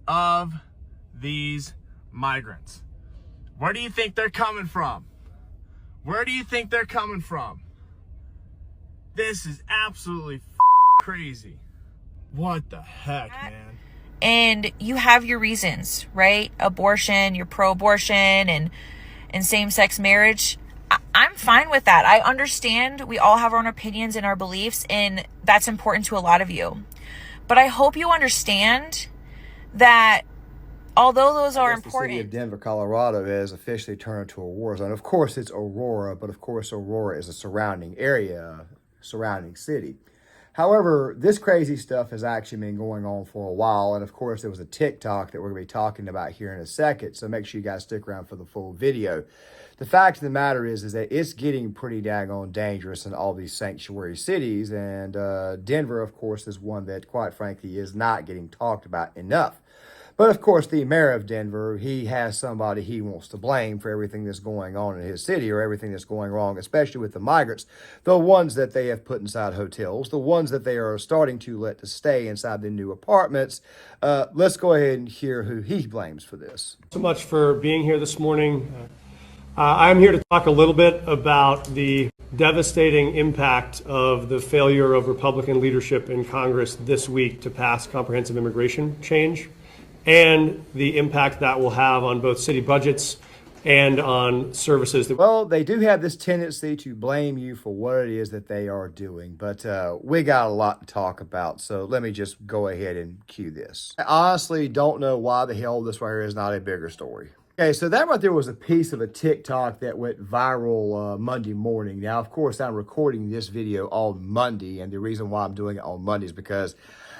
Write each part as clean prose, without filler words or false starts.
of these migrants. Where do you think they're coming from? Where do you think they're coming from? This is absolutely crazy. What the heck, man? And you have your reasons, right? Abortion, you're pro-abortion, and same-sex marriage. I'm fine with that. I understand we all have our own opinions and our beliefs, and that's important to a lot of you. But I hope you understand that although those are important. The city of Denver, Colorado has officially turned into a war zone. Of course, it's Aurora, but of course, Aurora is a surrounding area, surrounding city. However, this crazy stuff has actually been going on for a while. And of course, there was a TikTok that we're going to be talking about here in a second. So make sure you guys stick around for the full video. The fact of the matter is that it's getting pretty daggone dangerous in all these sanctuary cities. And Denver, of course, is one that, quite frankly, is not getting talked about enough. But of course, the mayor of Denver, he has somebody he wants to blame for everything that's going on in his city or everything that's going wrong, especially with the migrants, the ones that they have put inside hotels, the ones that they are starting to let to stay inside the new apartments. Let's go ahead and hear who he blames for this. So much for being here this morning. I'm here to talk a little bit about the devastating impact of the failure of Republican leadership in Congress this week to pass comprehensive immigration change, and the impact that will have on both city budgets and on services. Well, they do have this tendency to blame you for what it is that they are doing, but we got a lot to talk about, so let me just go ahead and cue this. I honestly don't know why the hell this right here is not a bigger story. Okay, so that right there was a piece of a TikTok that went viral Monday morning. Now, of course, I'm recording this video on Monday, and the reason why I'm doing it on Monday is because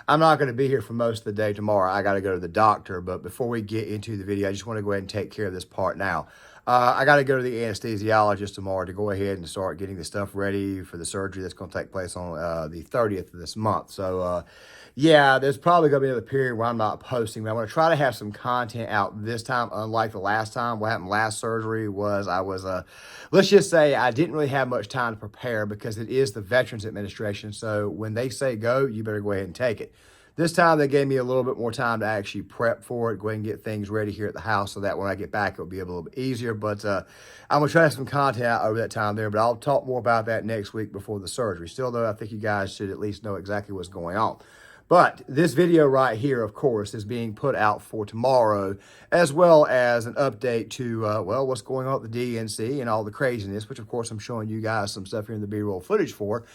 I'm not going to be here for most of the day tomorrow. I got to go to the doctor. But before we get into the video, I just want to go ahead and take care of this part now. I got to go to the anesthesiologist tomorrow to go ahead and start getting the stuff ready for the surgery that's going to take place on the 30th of this month. So, yeah, there's probably going to be another period where I'm not posting. But I'm going to try to have some content out this time, unlike the last time. What happened last surgery was let's just say I didn't really have much time to prepare because it is the Veterans Administration. So when they say go, you better go ahead and take it. This time they gave me a little bit more time to actually prep for it, go ahead and get things ready here at the house so that when I get back, it'll be a little bit easier. But I'm going to try to have some content out over that time there, but I'll talk more about that next week before the surgery. Still, though, I think you guys should at least know exactly what's going on. But this video right here, of course, is being put out for tomorrow, as well as an update to, well, what's going on at the DNC and all the craziness, which, of course, I'm showing you guys some stuff here in the B-roll footage for.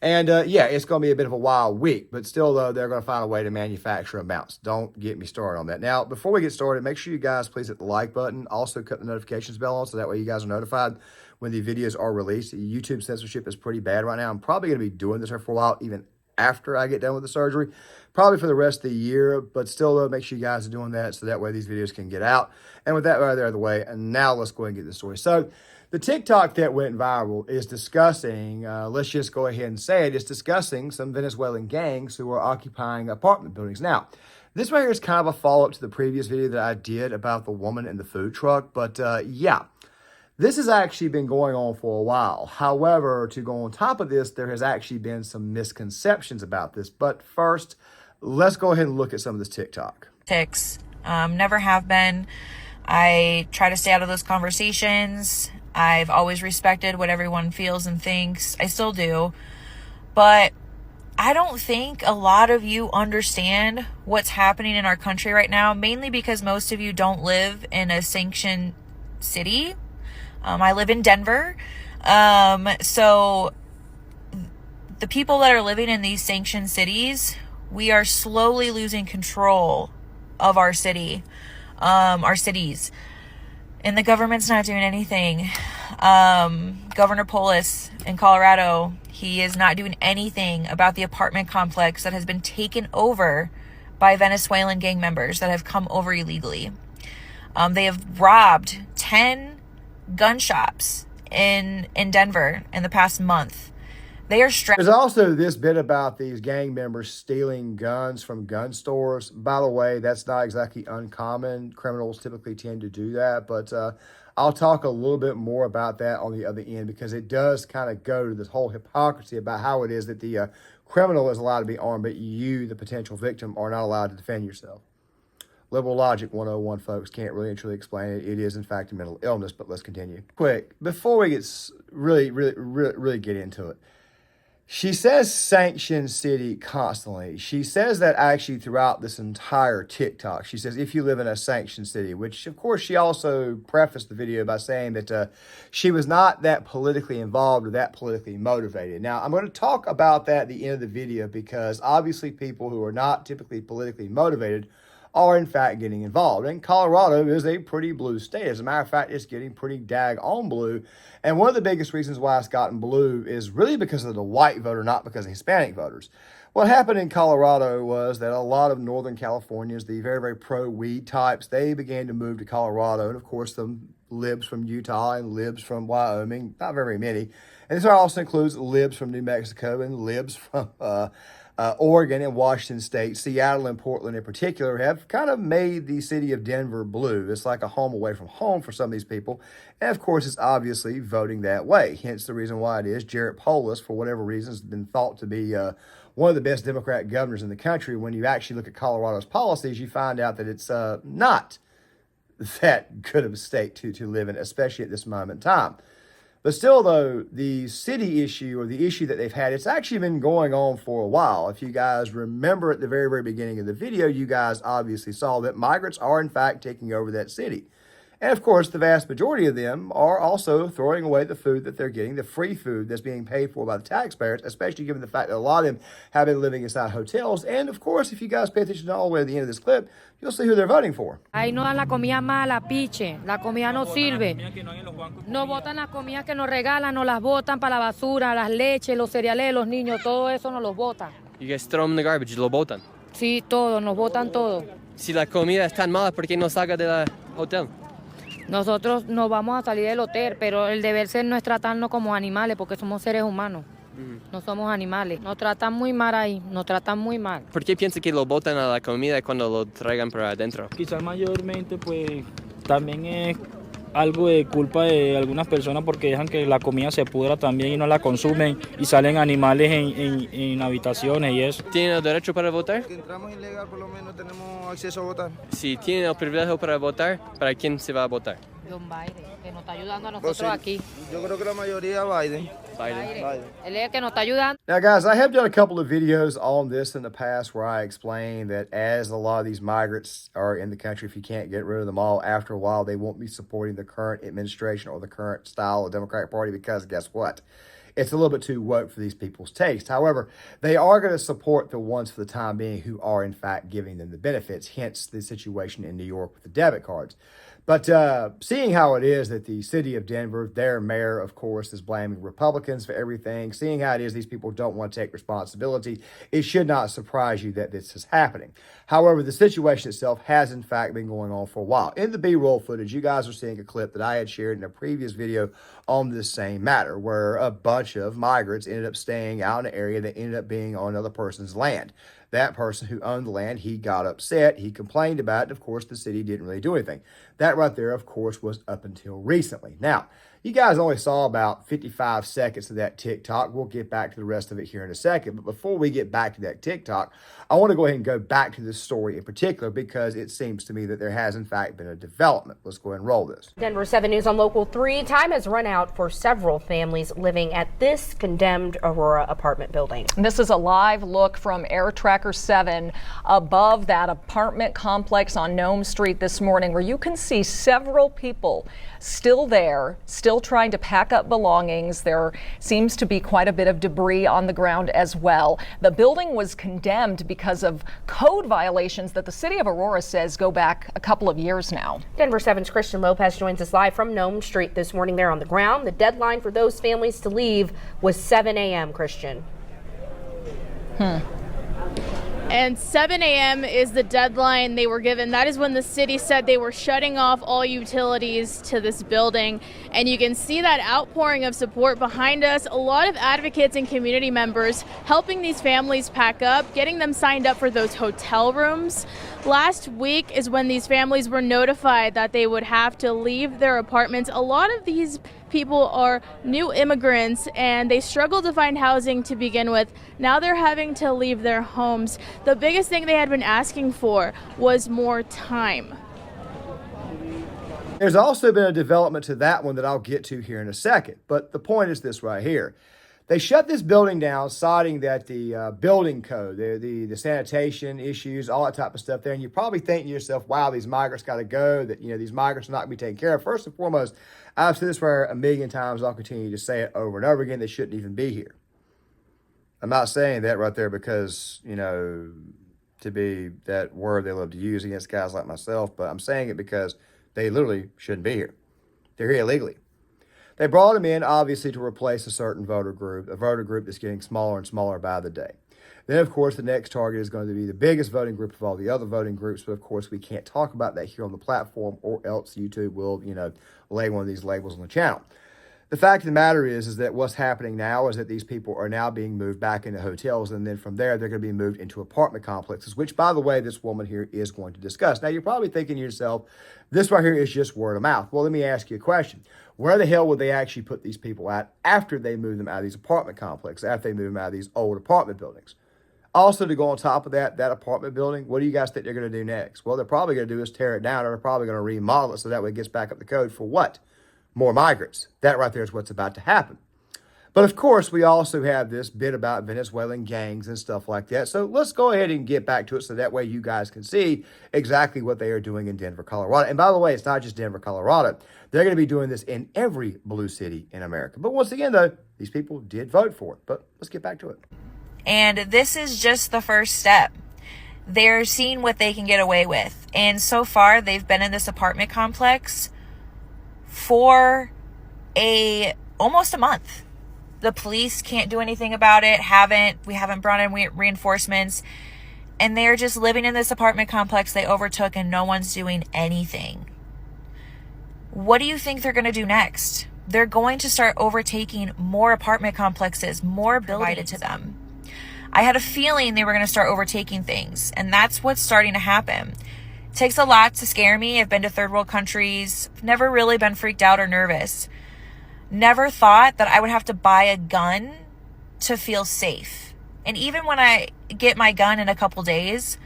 And, yeah, it's going to be a bit of a wild week, but still, though, they're going to find a way to manufacture amounts. Don't get me started on that. Now, before we get started, make sure you guys please hit the like button. Also, cut the notifications bell on so that way you guys are notified when the videos are released. YouTube censorship is pretty bad right now. I'm probably going to be doing this for a while, even after I get done with the surgery, probably for the rest of the year, but still, though, make sure you guys are doing that so that way these videos can get out. And with that right there out of the way, and now let's go ahead and get the story. So, the TikTok that went viral is discussing, let's just go ahead and say it, is discussing some Venezuelan gangs who are occupying apartment buildings. Now, this right here is kind of a follow-up to the previous video that I did about the woman in the food truck, but yeah, this has actually been going on for a while. However, to go on top of this, there has actually been some misconceptions about this. But first, let's go ahead and look at some of this TikTok. Never have been. I try to stay out of those conversations. I've always respected what everyone feels and thinks. I still do. But I don't think a lot of you understand what's happening in our country right now, mainly because most of you don't live in a sanctioned city. I live in Denver. So the people that are living in these sanctioned cities, we are slowly losing control of our city, our cities. And the government's not doing anything. Governor Polis in Colorado, he is not doing anything about the apartment complex that has been taken over by Venezuelan gang members that have come over illegally. They have robbed 10 gun shops in Denver in the past month. They are There's also this bit about these gang members stealing guns from gun stores. By the way, that's not exactly uncommon. Criminals typically tend to do that, but I'll talk a little bit more about that on the other end because it does kind of go to this whole hypocrisy about how it is that the criminal is allowed to be armed, but you, the potential victim, are not allowed to defend yourself. Liberal logic 101, folks. Can't really and truly explain it. It is, in fact, a mental illness, but let's continue. Quick, before we get really get into it. She says sanctioned city constantly. She says that actually throughout this entire TikTok. She says, if you live in a sanctioned city, which of course she also prefaced the video by saying that she was not that politically involved or that politically motivated. Now, I'm going to talk about that at the end of the video because obviously people who are not typically politically motivated are in fact getting involved. And Colorado is a pretty blue state. As a matter of fact, it's getting pretty daggone blue. And one of the biggest reasons why it's gotten blue is really because of the white voter, not because of Hispanic voters. What happened in Colorado was that a lot of Northern Californians, the very, very pro-weed types, they began to move to Colorado. And of course, the libs from Utah and libs from Wyoming, not very many. And this also includes libs from New Mexico and libs from Oregon and Washington State, Seattle and Portland in particular, have kind of made the city of Denver blue. It's like a home away from home for some of these people. And of course, it's obviously voting that way. Hence the reason why it is. Jared Polis, for whatever reason, has been thought to be one of the best Democrat governors in the country. When you actually look at Colorado's policies, you find out that it's not that good of a state to live in, especially at this moment in time. But still, though, the city issue or the issue that they've had, it's actually been going on for a while. If you guys remember at the very, very beginning of the video, you guys obviously saw that migrants are, in fact, taking over that city. And, of course, the vast majority of them are also throwing away the food that they're getting, the free food that's being paid for by the taxpayers, especially given the fact that a lot of them have been living inside hotels. And, of course, if you guys pay attention all the way to the end of this clip, you'll see who they're voting for. Ahí no dan la comida mala, piche. La comida no sirve. No botan las comidas que nos regalan, nos las botan para la basura, las leches, los cereales de los niños, todo eso nos los botan. You guys throw them in the garbage, lo botan. Sí, todo, nos botan todo. Si la comida es tan mala, ¿por qué no salga del hotel? Nosotros nos vamos a salir del hotel, pero el deber ser no es tratarnos como animales, porque somos seres humanos. No somos animales. Nos tratan muy mal ahí, nos tratan muy mal. ¿Por qué piensa que lo botan a la comida cuando lo traigan para adentro? Quizás mayormente pues también es algo de culpa de algunas personas porque dejan que la comida se pudra también y no la consumen y salen animales en habitaciones y eso. ¿Tienen el derecho para votar? Que entramos ilegal, por lo menos tenemos acceso a votar. Si tienen el privilegio para votar, ¿para quién se va a votar? John Biden, que nos está ayudando a nosotros aquí. Yo creo que la mayoría Biden. Biden. Él es el que nos está ayudando. Now, guys, I have done a couple of videos on this in the past where I explain that as a lot of these migrants are in the country, if you can't get rid of them all, after a while, they won't be supporting the current administration or the current style of the Democratic Party because guess what? It's a little bit too woke for these people's taste. However, they are going to support the ones for the time being who are, in fact, giving them the benefits, hence the situation in New York with the debit cards. But seeing how it is that the city of Denver, their mayor, of course, is blaming Republicans for everything, seeing how it is these people don't want to take responsibility, it should not surprise you that this is happening. However, the situation itself has, in fact, been going on for a while. In the B-roll footage, you guys are seeing a clip that I had shared in a previous video on this same matter, where a bunch of migrants ended up staying out in an area that ended up being on another person's land. That person who owned the land, he got upset. He complained about it. Of course, the city didn't really do anything. That right there, of course, was up until recently. Now, you guys only saw about 55 seconds of that TikTok. We'll get back to the rest of it here in a second. But before we get back to that TikTok, I want to go ahead and go back to this story in particular because it seems to me that there has, in fact, been a development. Let's go ahead and roll this. Denver 7 News on Local 3. Time has run out for several families living at this condemned Aurora apartment building. This is a live look from Air Tracker 7 above that apartment complex on Nome Street this morning, where you can see several people still there, still trying to pack up belongings. There seems to be quite a bit of debris on the ground as well. The building was condemned because of code violations that the city of Aurora says go back a couple of years now. Denver 7's Christian Lopez joins us live from Nome Street this morning there on the ground. The deadline for those families to leave was 7 a.m., Christian. And 7 a.m. is the deadline they were given. That is when the city said they were shutting off all utilities to this building. And you can see that outpouring of support behind us. A lot of advocates and community members helping these families pack up, getting them signed up for those hotel rooms. Last week is when these families were notified that they would have to leave their apartments. A lot of these people are new immigrants and they struggle to find housing to begin with. Now they're having to leave their homes. The biggest thing they had been asking for was more time. There's also been a development to that one that I'll get to here in a second. But the point is this right here. They shut this building down, citing that the building code, the sanitation issues, all that type of stuff there. And you probably think to yourself, wow, these migrants got to go, that, these migrants are not going to be taken care of. First and foremost, I've said this for a million times. I'll continue to say it over and over again. They shouldn't even be here. I'm not saying that right there because, to be that word they love to use against guys like myself, but I'm saying it because they literally shouldn't be here. They're here illegally. They brought them in, obviously, to replace a certain voter group, a voter group that's getting smaller and smaller by the day. Then, of course, the next target is going to be the biggest voting group of all the other voting groups, but, of course, we can't talk about that here on the platform or else YouTube will, lay one of these labels on the channel. The fact of the matter is that what's happening now is that these people are now being moved back into hotels, and then from there, they're going to be moved into apartment complexes, which, by the way, this woman here is going to discuss. Now, you're probably thinking to yourself, this right here is just word of mouth. Well, let me ask you a question. Where the hell would they actually put these people at after they move them out of these apartment complexes, after they move them out of these old apartment buildings? Also, to go on top of that apartment building, what do you guys think they're going to do next? Well, they're probably going to do is tear it down, or they're probably going to remodel it so that way it gets back up the code for what? More migrants. That right there is what's about to happen. But of course, we also have this bit about Venezuelan gangs and stuff like that. So let's go ahead and get back to it so that way you guys can see exactly what they are doing in Denver, Colorado. And by the way, it's not just Denver, Colorado. They're going to be doing this in every blue city in America. But once again, though, these people did vote for it. But let's get back to it. And this is just the first step. They're seeing what they can get away with. And so far, they've been in this apartment complex for almost a month. The police can't do anything about it. We haven't brought in reinforcements, and they're just living in this apartment complex they overtook, and no one's doing anything. What do you think they're going to do next? They're going to start overtaking more apartment complexes, more provided to them. I had a feeling they were going to start overtaking things, and that's what's starting to happen. It takes a lot to scare me. I've been to third world countries. I've never really been freaked out or nervous. Never thought that I would have to buy a gun to feel safe. And even when I get my gun in a couple days,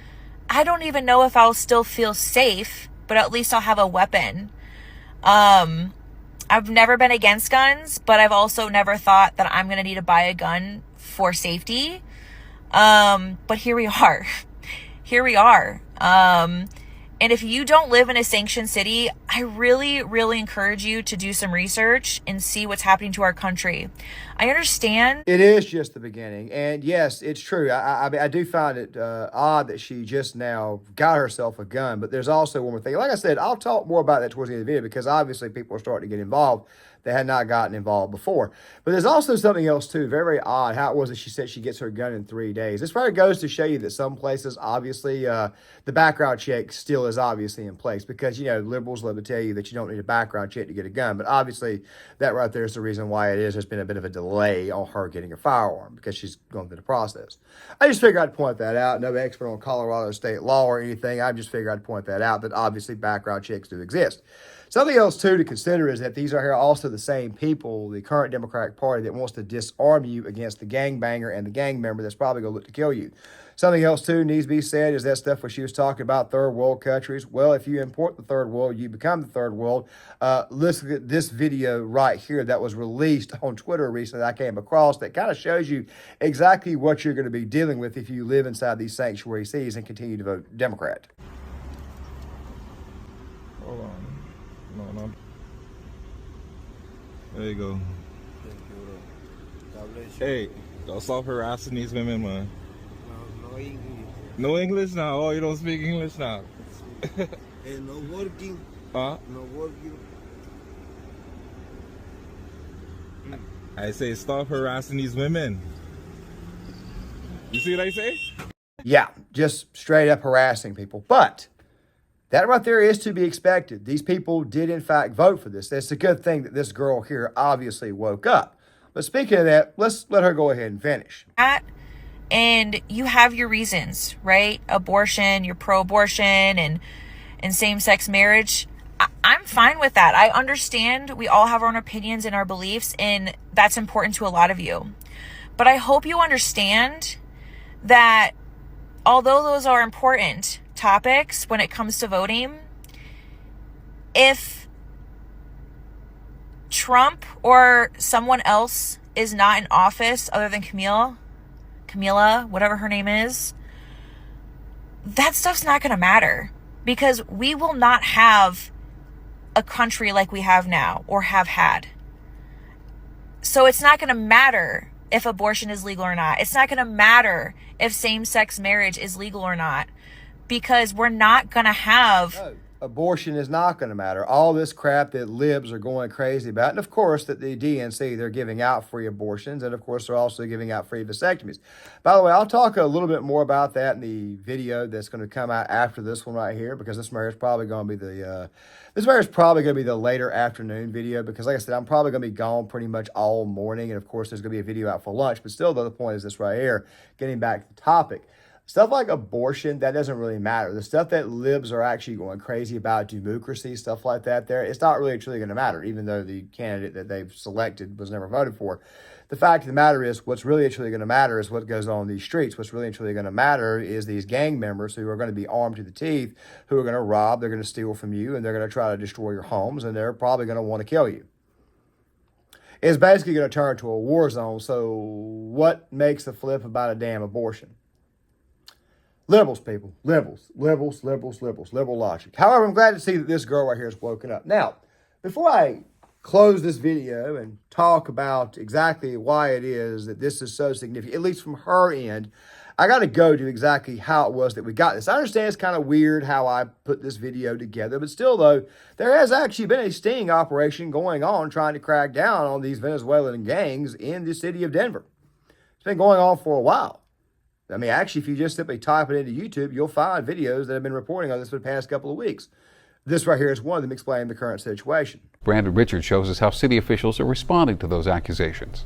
I don't even know if I'll still feel safe, but at least I'll have a weapon. I've never been against guns, but I've also never thought that I'm going to need to buy a gun for safety. But here we are. Here we are. And if you don't live in a sanctioned city, I really, really encourage you to do some research and see what's happening to our country. I understand. It is just the beginning. And yes, it's true. I do find it odd that she just now got herself a gun. But there's also one more thing. Like I said, I'll talk more about that towards the end of the video because obviously people are starting to get involved. They had not gotten involved before. But there's also something else, too. Very, very odd how it was that she said she gets her gun in 3 days. This probably goes to show you that some places, obviously, the background check still is obviously in place because, liberals love to tell you that you don't need a background check to get a gun. But obviously, that right there is the reason why it is. There's been a bit of a delay on her getting a firearm because she's going through the process. I just figured I'd point that out. No expert on Colorado state law or anything. I just figured I'd point that out, that obviously background checks do exist. Something else, too, to consider is that these are here also the same people, the current Democratic Party, that wants to disarm you against the gangbanger and the gang member that's probably going to look to kill you. Something else, too, needs to be said is that stuff where she was talking about third world countries. Well, if you import the third world, you become the third world. Listen to this video right here that was released on Twitter recently that I came across that kind of shows you exactly what you're going to be dealing with if you live inside these sanctuary cities and continue to vote Democrat. Hold on. No. There you go. Hey, don't stop harassing these women, man. No English. No English now? Oh, you don't speak English now? No working. Huh? No working. I say stop harassing these women. You see what I say? Yeah, just straight up harassing people. But that right there is to be expected. These people did, in fact, vote for this. It's a good thing that this girl here obviously woke up. But speaking of that, let's let her go ahead and finish. And you have your reasons, right? Abortion, you're pro-abortion and same-sex marriage. I'm fine with that. I understand we all have our own opinions and our beliefs, and that's important to a lot of you. But I hope you understand that although those are important topics when it comes to voting, if Trump or someone else is not in office other than Camila, whatever her name is, that stuff's not going to matter, because we will not have a country like we have now or have had. So it's not going to matter if abortion is legal or not. It's not going to matter if same-sex marriage is legal or not, because we're not going to have... No, abortion is not going to matter. All this crap that libs are going crazy about, and of course that the DNC, they're giving out free abortions, and of course they're also giving out free vasectomies. By the way, I'll talk a little bit more about that in the video that's going to come out after this one right here, because this one is probably going to be the later afternoon video, because like I said, I'm probably going to be gone pretty much all morning, and of course there's going to be a video out for lunch, but still the point is this right here, getting back to the topic. Stuff like abortion, that doesn't really matter. The stuff that libs are actually going crazy about, democracy, stuff like that there, it's not really truly going to matter, even though the candidate that they've selected was never voted for. The fact of the matter is, what's really truly going to matter is what goes on in these streets. What's really truly going to matter is these gang members who are going to be armed to the teeth, who are going to rob, they're going to steal from you, and they're going to try to destroy your homes, and they're probably going to want to kill you. It's basically going to turn into a war zone. So what makes the flip about a damn abortion? Liberals, people. Liberals. Liberal logic. However, I'm glad to see that this girl right here has woken up. Now, before I close this video and talk about exactly why it is that this is so significant, at least from her end, I got to go to exactly how it was that we got this. I understand it's kind of weird how I put this video together, but still, though, there has actually been a sting operation going on trying to crack down on these Venezuelan gangs in the city of Denver. It's been going on for a while. I mean, actually, if you just simply type it into YouTube, you'll find videos that have been reporting on this for the past couple of weeks. This right here is one of them explaining the current situation. Brandon Richards shows us how city officials are responding to those accusations.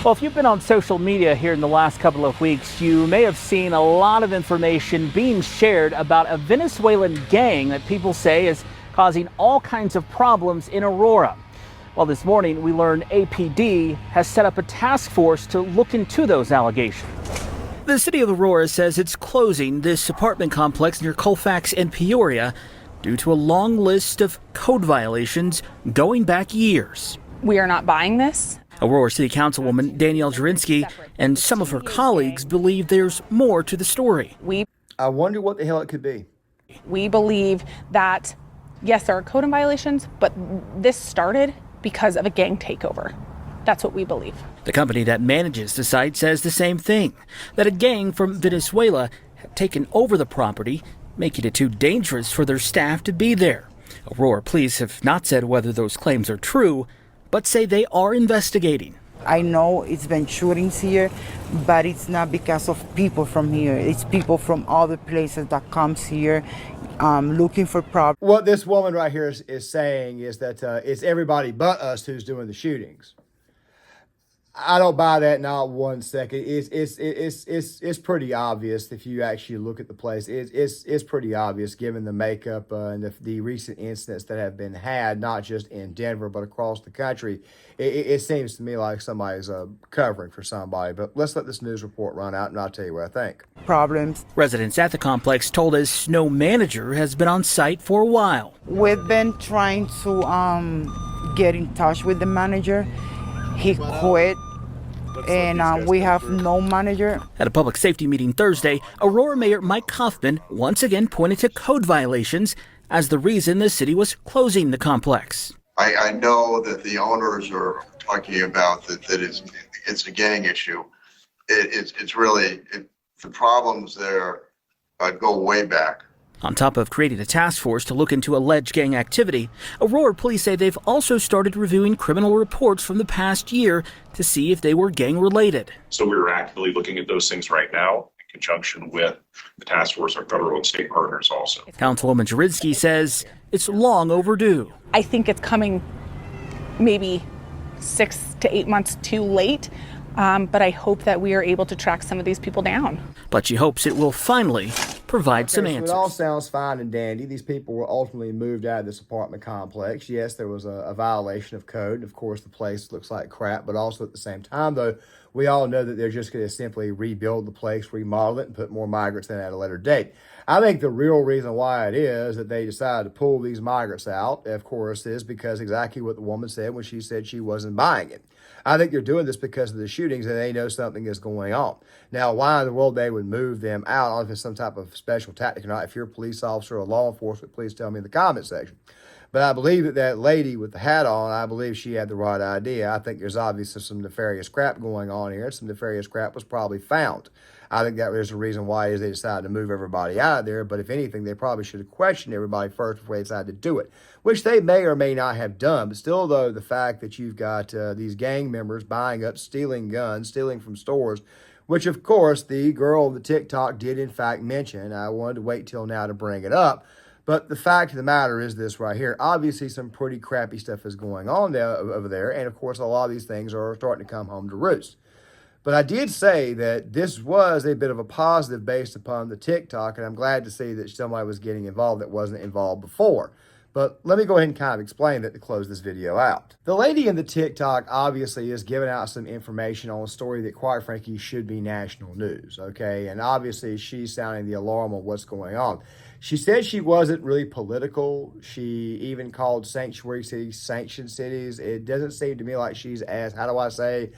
Well, if you've been on social media here in the last couple of weeks, you may have seen a lot of information being shared about a Venezuelan gang that people say is causing all kinds of problems in Aurora. Well, this morning we learned APD has set up a task force to look into those allegations. The city of Aurora says it's closing this apartment complex near Colfax and Peoria due to a long list of code violations going back years. We are not buying this. Aurora City Councilwoman Danielle Jurinsky and some of her colleagues believe there's more to the story. I wonder what the hell it could be. We believe that, yes, there are code violations, but this started because of a gang takeover. That's what we believe. The company that manages the site says the same thing, that a gang from Venezuela had taken over the property, making it too dangerous for their staff to be there. Aurora police have not said whether those claims are true, but say they are investigating. I know it's been shootings here, but it's not because of people from here. It's people from other places that comes here looking for problems. What this woman right here is saying is that it's everybody but us who's doing the shootings. I don't buy that not 1 second. It's pretty obvious if you actually look at the place. It's pretty obvious given the makeup and the recent incidents that have been had, not just in Denver but across the country. It seems to me like somebody's covering for somebody. But let's let this news report run out and I'll tell you what I think. Problems. Residents at the complex told us no manager has been on site for a while. We've been trying to get in touch with the manager. He quit, and we have no manager. At a public safety meeting Thursday, Aurora Mayor Mike Kaufman once again pointed to code violations as the reason the city was closing the complex. I know that the owners are talking about that it's a gang issue. It's really, the problems there go way back. On top of creating a task force to look into alleged gang activity, Aurora police say they've also started reviewing criminal reports from the past year to see if they were gang related. So we're actively looking at those things right now in conjunction with the task force, our federal and state partners also. Councilwoman Jurinsky says it's long overdue. I think it's coming maybe 6 to 8 months too late, but I hope that we are able to track some of these people down. But she hopes it will finally provide some So answers. it all sounds fine and dandy. These people were ultimately moved out of this apartment complex. Yes, there was a violation of code. Of course, the place looks like crap, but also at the same time, though, we all know that they're just going to simply rebuild the place, remodel it, and put more migrants in at a later date. I think the real reason why it is that they decided to pull these migrants out, of course, is because exactly what the woman said when she said she wasn't buying it. I think they're doing this because of the shootings and they know something is going on. Now, why in the world they would move them out, I don't know if it's some type of special tactic or not. If you're a police officer or law enforcement, please tell me in the comment section. But I believe that that lady with the hat on, I believe she had the right idea. I think there's obviously some nefarious crap going on here. Some nefarious crap was probably found. I think that was the reason why is they decided to move everybody out of there. But if anything, they probably should have questioned everybody first before they decided to do it, which they may or may not have done. But still, though, the fact that you've got these gang members buying up, stealing guns, stealing from stores, which, of course, the girl on the TikTok did, in fact, mention. I wanted to wait till now to bring it up. But the fact of the matter is this right here. Obviously, some pretty crappy stuff is going on there, over there. And, of course, a lot of these things are starting to come home to roost. But I did say that this was a bit of a positive based upon the TikTok, and I'm glad to see that somebody was getting involved that wasn't involved before. But let me go ahead and kind of explain that to close this video out. The lady in the TikTok obviously is giving out some information on a story that, quite frankly, should be national news, okay? And obviously, she's sounding the alarm on what's going on. She said she wasn't really political. She even called sanctuary cities sanctioned cities. It doesn't seem to me like she's as, how do I say,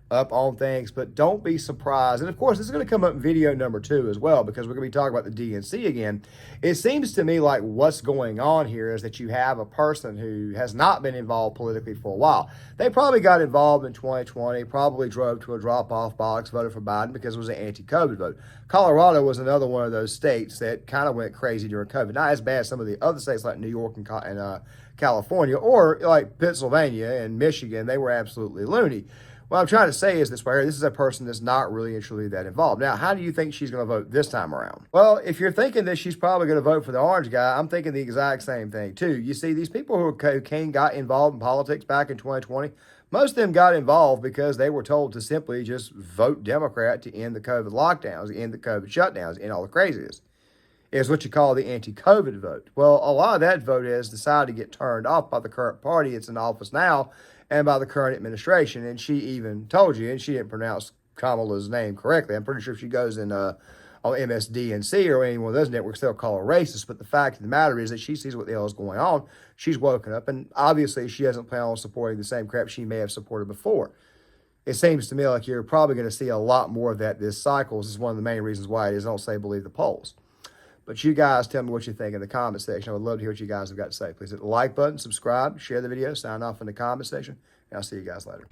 up on things, but don't be surprised. And of course, this is going to come up in video number 2 as well, because we're going to be talking about the DNC again. It seems to me like what's going on here is that you have a person who has not been involved politically for a while. They probably got involved in 2020, probably drove to a drop-off box, voted for Biden because it was an anti-COVID vote. Colorado was another one of those states that kind of went crazy during COVID. Not as bad as some of the other states like New York and California, or like Pennsylvania and Michigan. They were absolutely loony. What I'm trying to say is this right here. This is a person that's not really and truly that involved. Now, how do you think she's going to vote this time around? Well, if you're thinking that she's probably going to vote for the orange guy, I'm thinking the exact same thing too. You see, these people who got involved in politics back in 2020, most of them got involved because they were told to simply just vote Democrat to end the COVID lockdowns, end the COVID shutdowns, end all the craziness. Is what you call the anti-COVID vote. Well, a lot of that vote has decided to get turned off by the current party that's in office now, and by the current administration. And she even told you, and she didn't pronounce Kamala's name correctly. I'm pretty sure if she goes in on MSDNC or any one of those networks, they'll call her racist. But the fact of the matter is that she sees what the hell is going on. She's woken up, and obviously she doesn't plan on supporting the same crap she may have supported before. It seems to me like you're probably going to see a lot more of that this cycle. This is one of the main reasons why it is. Don't say believe the polls. But you guys tell me what you think in the comment section. I would love to hear what you guys have got to say. Please hit the like button, subscribe, share the video, sign off in the comment section, and I'll see you guys later.